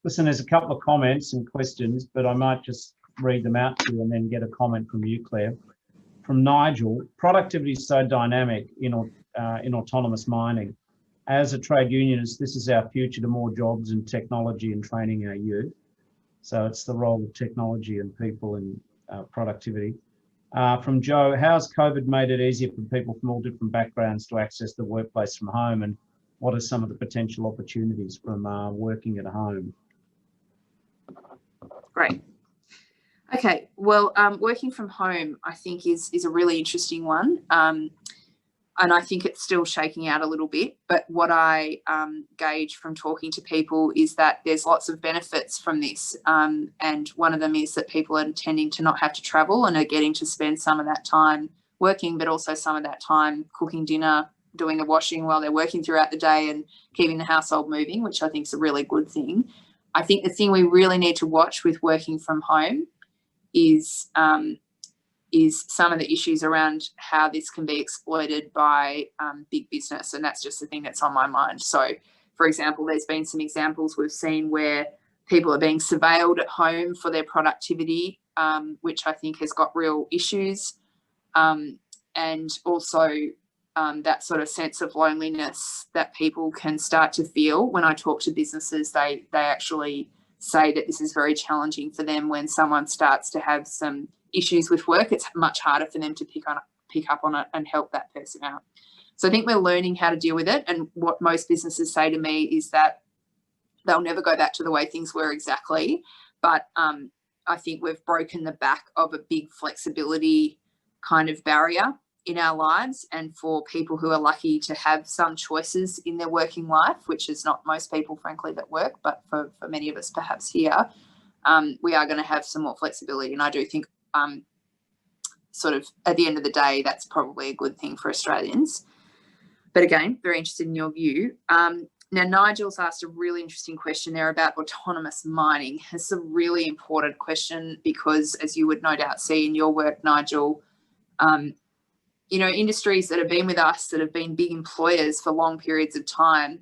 Listen, there's a couple of comments and questions, but I might just read them out to you and then get a comment from you, Claire. From Nigel, productivity is so dynamic in autonomous mining. As a trade unionist, this is our future to more jobs and technology and training our youth. So it's the role of technology and people in productivity. From Joe, how's COVID made it easier for people from all different backgrounds to access the workplace from home, and what are some of the potential opportunities from working at home? Great. Okay, well, working from home, I think, is a really interesting one. And I think it's still shaking out a little bit. But what I gauge from talking to people is that there's lots of benefits from this. And one of them is that people are tending to not have to travel and are getting to spend some of that time working, but also some of that time cooking dinner, doing the washing while they're working throughout the day and keeping the household moving, which I think is a really good thing. I think the thing we really need to watch with working from home is some of the issues around how this can be exploited by big business. And that's just the thing that's on my mind. So, for example, there's been some examples we've seen where people are being surveilled at home for their productivity, which I think has got real issues. And also that sort of sense of loneliness that people can start to feel. When I talk to businesses, they actually say that this is very challenging for them when someone starts to have some issues with work. It's much harder for them to pick up on it and help that person out. So I think we're learning how to deal with it. And what most businesses say to me is that they'll never go back to the way things were exactly. But I think we've broken the back of a big flexibility kind of barrier in our lives. And for people who are lucky to have some choices in their working life, which is not most people, frankly, that work, but for many of us perhaps here, we are going to have some more flexibility. And I do think sort of at the end of the day, that's probably a good thing for Australians. But again, very interested in your view. Now, Nigel's asked a really interesting question there about autonomous mining. It's a really important question because, as you would no doubt see in your work, Nigel, you know, industries that have been with us, that have been big employers for long periods of time,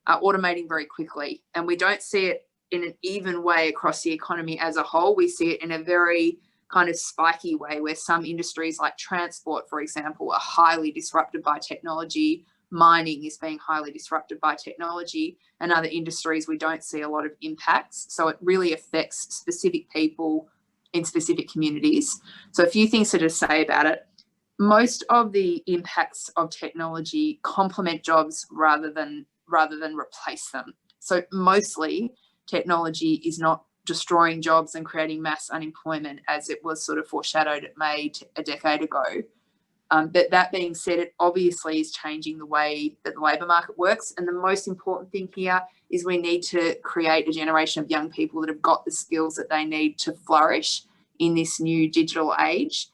are automating very quickly. And we don't see it in an even way across the economy as a whole. We see it in a very kind of spiky way where some industries like transport, for example, are highly disrupted by technology. Mining is being highly disrupted by technology, and other industries we don't see a lot of impacts. So it really affects specific people in specific communities. So a few things to say about it. Most of the impacts of technology complement jobs rather than replace them. So mostly technology is not destroying jobs and creating mass unemployment as it was sort of foreshadowed it may a decade ago. But that being said, it obviously is changing the way that the labour market works. And the most important thing here is we need to create a generation of young people that have got the skills that they need to flourish in this new digital age.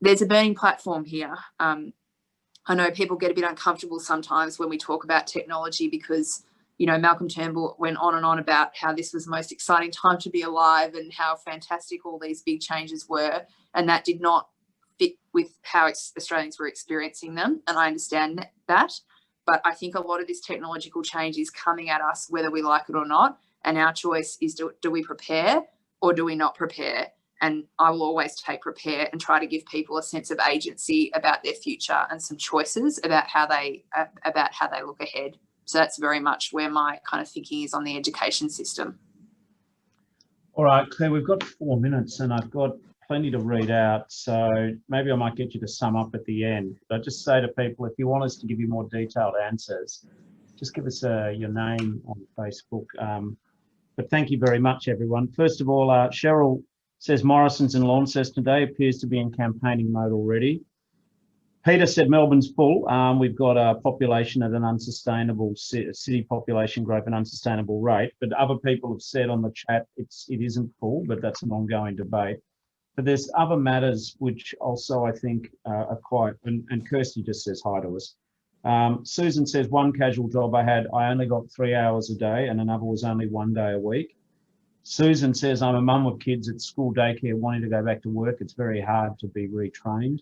There's a burning platform here. I know people get a bit uncomfortable sometimes when we talk about technology because, you know, Malcolm Turnbull went on and on about how this was the most exciting time to be alive and how fantastic all these big changes were. And that did not fit with how Australians were experiencing them. And I understand that. But I think a lot of this technological change is coming at us whether we like it or not. And our choice is do we prepare or do we not prepare? And I will always take prepare and try to give people a sense of agency about their future and some choices about how they look ahead. So that's very much where my kind of thinking is on the education system. All right, Claire, we've got 4 minutes and I've got plenty to read out. So maybe I might get you to sum up at the end. But just say to people, if you want us to give you more detailed answers, just give us your name on Facebook. But thank you very much, everyone. First of all, Cheryl says Morrison's in Launceston today, appears to be in campaigning mode already. Peter said Melbourne's full. We've got a population at an unsustainable city population growth, an unsustainable rate. But other people have said on the chat it isn't full, but that's an ongoing debate. But there's other matters which also I think are quite, and Kirsty just says hi to us. Susan says one casual job I had, I only got 3 hours a day and another was only 1 day a week. Susan says, I'm a mum with kids at school daycare wanting to go back to work. It's very hard to be retrained.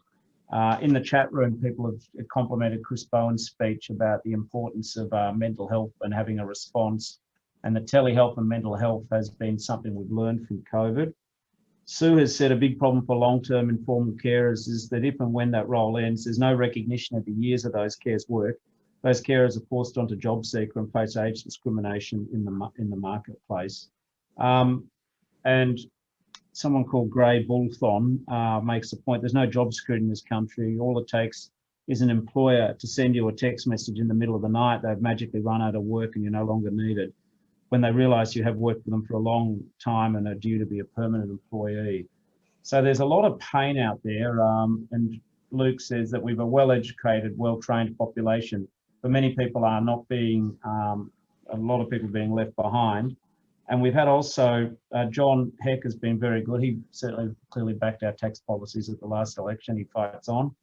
In the chat room, people have complimented Chris Bowen's speech about the importance of mental health and having a response. And the telehealth and mental health has been something we've learned from COVID. Sue has said a big problem for long-term informal carers is that if and when that role ends, there's no recognition of the years of those carers' work. Those carers are forced onto JobSeeker and face age discrimination in the marketplace. And someone called Grey Bullthon makes the point, there's no job security in this country. All it takes is an employer to send you a text message in the middle of the night. They've magically run out of work and you're no longer needed, when they realise you have worked with them for a long time and are due to be a permanent employee. So there's a lot of pain out there. And Luke says that we've a well-educated, well-trained population, but many people are not being, a lot of people being left behind. And we've had also, John Heck has been very good. He certainly clearly backed our tax policies at the last election. He fights on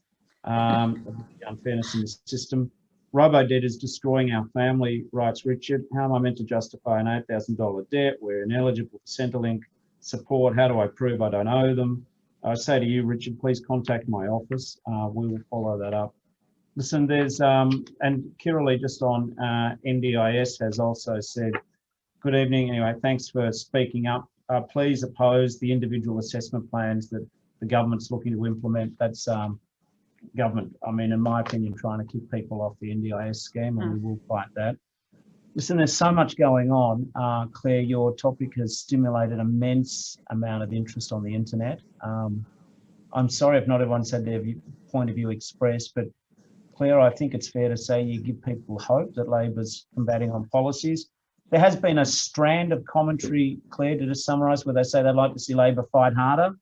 the unfairness in the system. Robo-debt is destroying our family, writes Richard. How am I meant to justify an $8,000 debt? We're ineligible for Centrelink support. How do I prove I don't owe them? I say to you, Richard, please contact my office. We will follow that up. Listen, there's, and Kiralee just on NDIS has also said, good evening. Anyway, thanks for speaking up. Please oppose the individual assessment plans that the government's looking to implement. That's government, I mean, in my opinion, trying to keep people off the NDIS scheme, and we will fight that. Listen, there's so much going on. Claire, your topic has stimulated an immense amount of interest on the internet. I'm sorry if not everyone's had their point of view expressed, but Claire, I think it's fair to say you give people hope that Labor's combating on policies. There has been a strand of commentary, Claire, to just summarise, where they say they'd like to see Labor fight harder.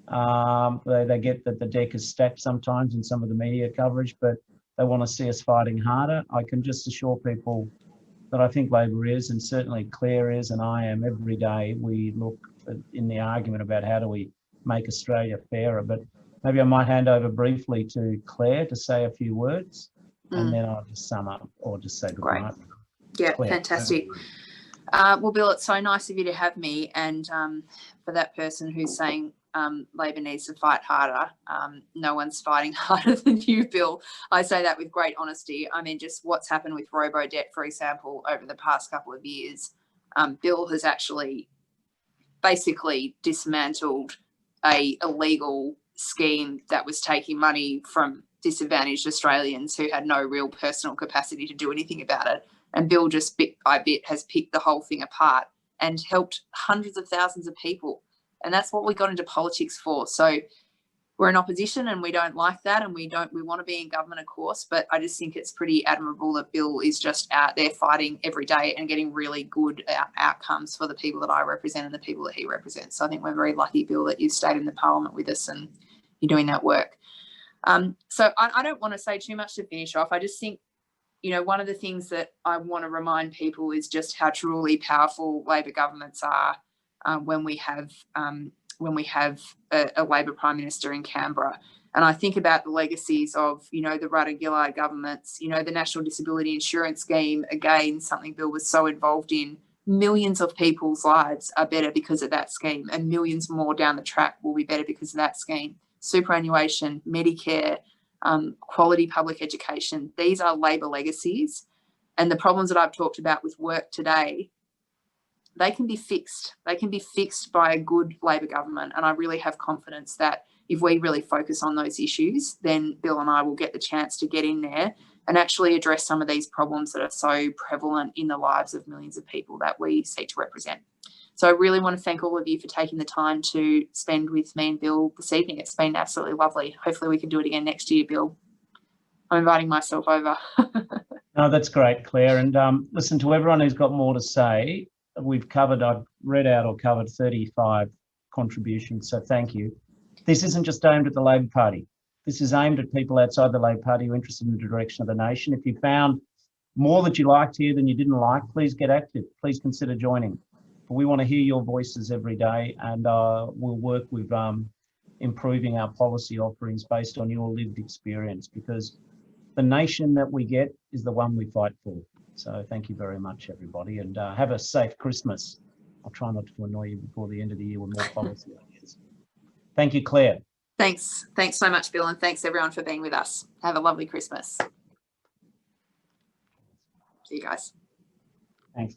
They get that the deck is stacked sometimes in some of the media coverage, but they want to see us fighting harder. I can just assure people that I think Labor is, and certainly Claire is, and I am every day. We look in the argument about how do we make Australia fairer, but maybe I might hand over briefly to Claire to say a few words, and then I'll just sum up or just say good night. Yeah, Claire. fantastic. Well, Bill, it's so nice of you to have me, and for that person who's saying Labor needs to fight harder, no one's fighting harder than you, Bill. I say that with great honesty. I mean, just what's happened with robo-debt, for example, over the past couple of years. Bill has actually basically dismantled a illegal scheme that was taking money from disadvantaged Australians who had no real personal capacity to do anything about it. And Bill just bit by bit has picked the whole thing apart and helped hundreds of thousands of people. And that's what we got into politics for. So we're in opposition and we don't like that, and we want to be in government, of course, but I just think it's pretty admirable that Bill is just out there fighting every day and getting really good outcomes for the people that I represent and the people that he represents. So I think we're very lucky, Bill, that you've stayed in the parliament with us and you're doing that work. So I don't want to say too much to finish off. I just think, you know, one of the things that I want to remind people is just how truly powerful Labor governments are when we have a Labor Prime Minister in Canberra. And I think about the legacies of, you know, the Rudd and Gillard governments, you know, the National Disability Insurance Scheme, again, something Bill was so involved in. Millions of people's lives are better because of that scheme, and millions more down the track will be better because of that scheme. Superannuation, Medicare, quality public education, these are Labor legacies. And the problems that I've talked about with work today, they can be fixed. They can be fixed by a good Labor government. And I really have confidence that if we really focus on those issues, then Bill and I will get the chance to get in there and actually address some of these problems that are so prevalent in the lives of millions of people that we seek to represent. So I really want to thank all of you for taking the time to spend with me and Bill this evening. It's been absolutely lovely. Hopefully we can do it again next year, Bill. I'm inviting myself over. No, that's great, Claire. And listen, to everyone who's got more to say, I've read out or covered 35 contributions, so thank you. This isn't just aimed at the Labor Party. This is aimed at people outside the Labor Party who are interested in the direction of the nation. If you found more that you liked here than you didn't like, please get active. Please consider joining. But we want to hear your voices every day, and we'll work with improving our policy offerings based on your lived experience, because the nation that we get is the one we fight for. So thank you very much, everybody, and have a safe Christmas. I'll try not to annoy you before the end of the year with more policy ideas. Thank you, Claire. Thanks so much, Bill, and thanks everyone for being with us. Have a lovely Christmas. See you guys. Thanks.